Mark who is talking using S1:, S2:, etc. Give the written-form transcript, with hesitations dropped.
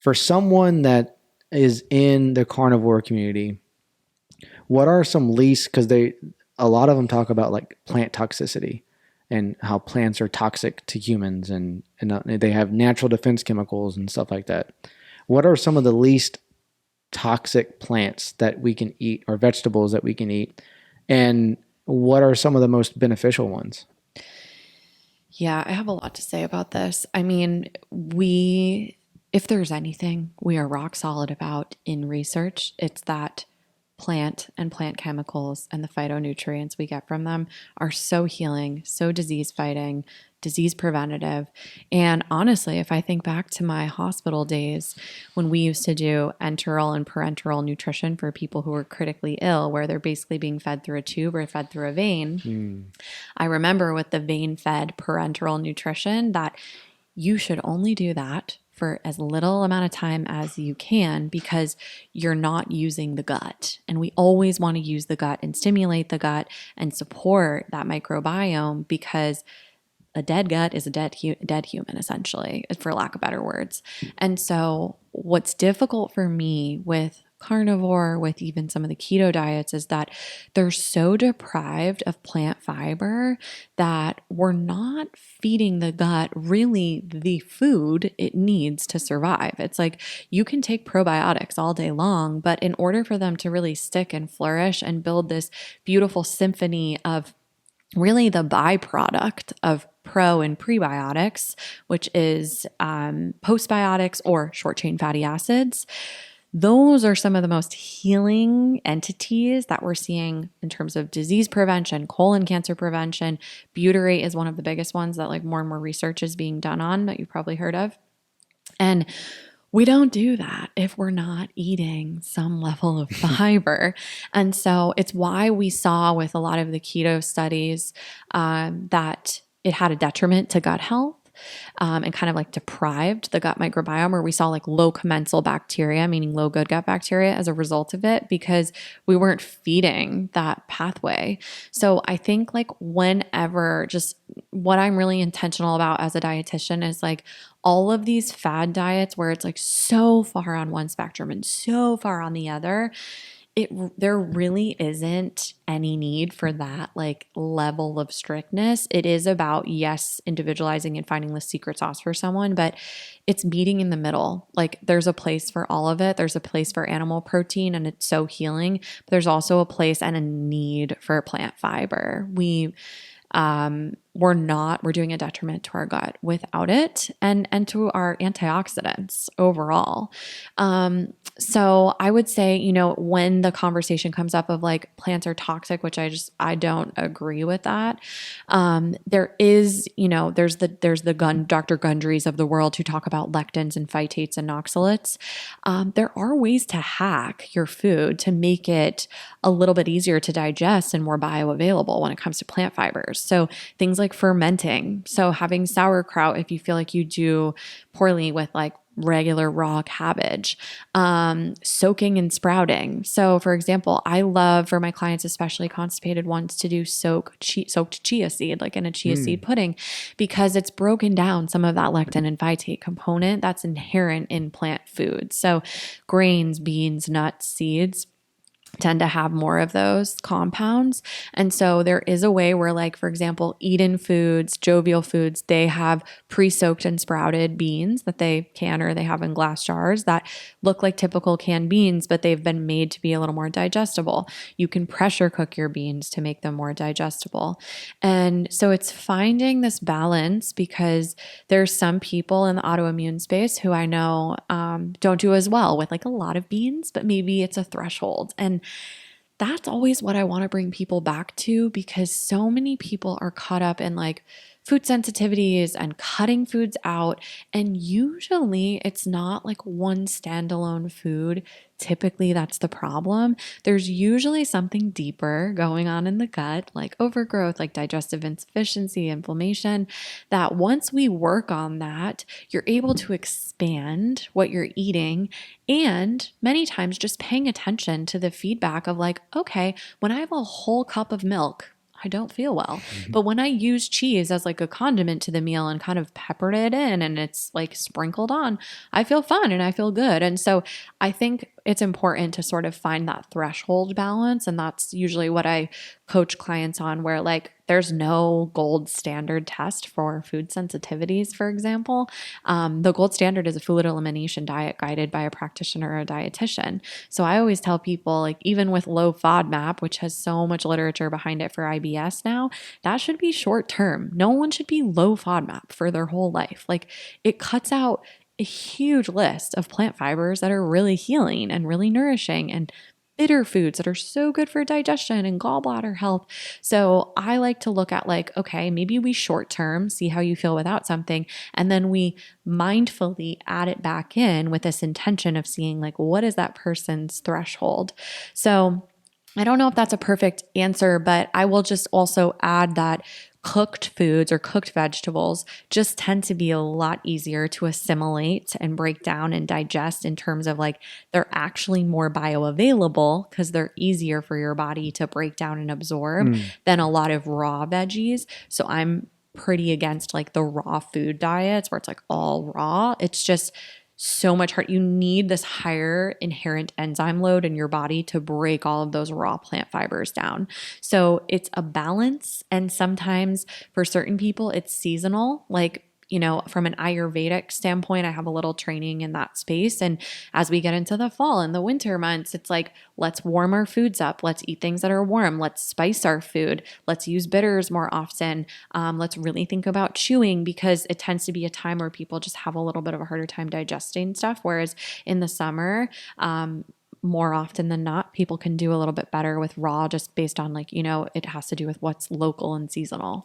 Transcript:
S1: For someone that is in the carnivore community, what are some least, because a lot of them talk about like plant toxicity and how plants are toxic to humans, and they have natural defense chemicals and stuff like that. What are some of the least toxic plants that we can eat or vegetables that we can eat? And what are some of the most beneficial ones?
S2: Yeah, I have a lot to say about this. I mean, if there's anything we are rock solid about in research, it's that plant and plant chemicals and the phytonutrients we get from them are so healing, so disease fighting, disease preventative. And honestly, if I think back to my hospital days when we used to do enteral and parenteral nutrition for people who were critically ill, where they're basically being fed through a tube or fed through a vein, I remember with the vein fed parenteral nutrition that you should only do that for as little amount of time as you can because you're not using the gut. And we always want to use the gut and stimulate the gut and support that microbiome because a dead gut is a dead human, essentially, for lack of better words. And so what's difficult for me with carnivore, with even some of the keto diets, is that they're so deprived of plant fiber that we're not feeding the gut really the food it needs to survive. It's like you can take probiotics all day long, but in order for them to really stick and flourish and build this beautiful symphony of really the byproduct of pro and prebiotics, which is postbiotics or short chain fatty acids. Those are some of the most healing entities that we're seeing in terms of disease prevention, colon cancer prevention. Butyrate is one of the biggest ones that like more and more research is being done on that you've probably heard of. And we don't do that if we're not eating some level of fiber. And so it's why we saw with a lot of the keto studies that it had a detriment to gut health. And kind of like deprived the gut microbiome, where we saw like low commensal bacteria, meaning low good gut bacteria, as a result of it, because we weren't feeding that pathway. So I think like whenever, just what I'm really intentional about as a dietitian is like all of these fad diets where it's like so far on one spectrum and so far on the other, there really isn't any need for that like level of strictness. It is about, yes, individualizing and finding the secret sauce for someone, but it's meeting in the middle. Like there's a place for all of it. There's a place for animal protein and it's so healing, but there's also a place and a need for plant fiber. We're doing a detriment to our gut without it and to our antioxidants overall. So I would say, when the conversation comes up of like plants are toxic, which I don't agree with that. There is, there's the Dr. Gundrys of the world who talk about lectins and phytates and oxalates. There are ways to hack your food to make it a little bit easier to digest and more bioavailable when it comes to plant fibers. So things like fermenting. So having sauerkraut if you feel like you do poorly with like regular raw cabbage, soaking and sprouting. So for example, I love for my clients, especially constipated ones, to do soaked chia seed, like in a chia seed pudding, because it's broken down some of that lectin and phytate component that's inherent in plant foods. So grains, beans, nuts, seeds tend to have more of those compounds. And so there is a way where, like, for example, Eden Foods, Jovial Foods, they have pre-soaked and sprouted beans that they can or they have in glass jars that look like typical canned beans, but they've been made to be a little more digestible. You can pressure cook your beans to make them more digestible. And so it's finding this balance, because there's some people in the autoimmune space who I know don't do as well with like a lot of beans, but maybe it's a threshold. And that's always what I want to bring people back to, because so many people are caught up in like food sensitivities and cutting foods out. And usually it's not like one standalone food. Typically that's the problem. There's usually something deeper going on in the gut, like overgrowth, like digestive insufficiency, inflammation, that once we work on that, you're able to expand what you're eating. And many times just paying attention to the feedback of like, okay, when I have a whole cup of milk, I don't feel well. But when I use cheese as like a condiment to the meal and kind of peppered it in and it's like sprinkled on, I feel fun and I feel good. And so I think it's important to sort of find that threshold balance. And that's usually what I coach clients on, where like there's no gold standard test for food sensitivities, for example. The gold standard is a food elimination diet guided by a practitioner or a dietitian. So I always tell people, like, even with low FODMAP, which has so much literature behind it for IBS now, that should be short term. No one should be low FODMAP for their whole life. Like, it cuts out a huge list of plant fibers that are really healing and really nourishing, and bitter foods that are so good for digestion and gallbladder health. So I like to look at, like, okay, maybe we short term see how you feel without something, and then we mindfully add it back in with this intention of seeing, like, what is that person's threshold. So I don't know if that's a perfect answer, but I will just also add that cooked foods or cooked vegetables just tend to be a lot easier to assimilate and break down and digest, in terms of like they're actually more bioavailable because they're easier for your body to break down and absorb
S1: Mm.
S2: than a lot of raw veggies. So I'm pretty against like the raw food diets where it's like all raw. It's just so much hard. You need this higher inherent enzyme load in your body to break all of those raw plant fibers down. So it's a balance. And sometimes for certain people, it's seasonal. Like, from an Ayurvedic standpoint, I have a little training in that space. And as we get into the fall and the winter months, it's like, let's warm our foods up. Let's eat things that are warm. Let's spice our food. Let's use bitters more often. Let's really think about chewing, because it tends to be a time where people just have a little bit of a harder time digesting stuff. Whereas in the summer, more often than not, people can do a little bit better with raw, just based on, like, it has to do with what's local and seasonal.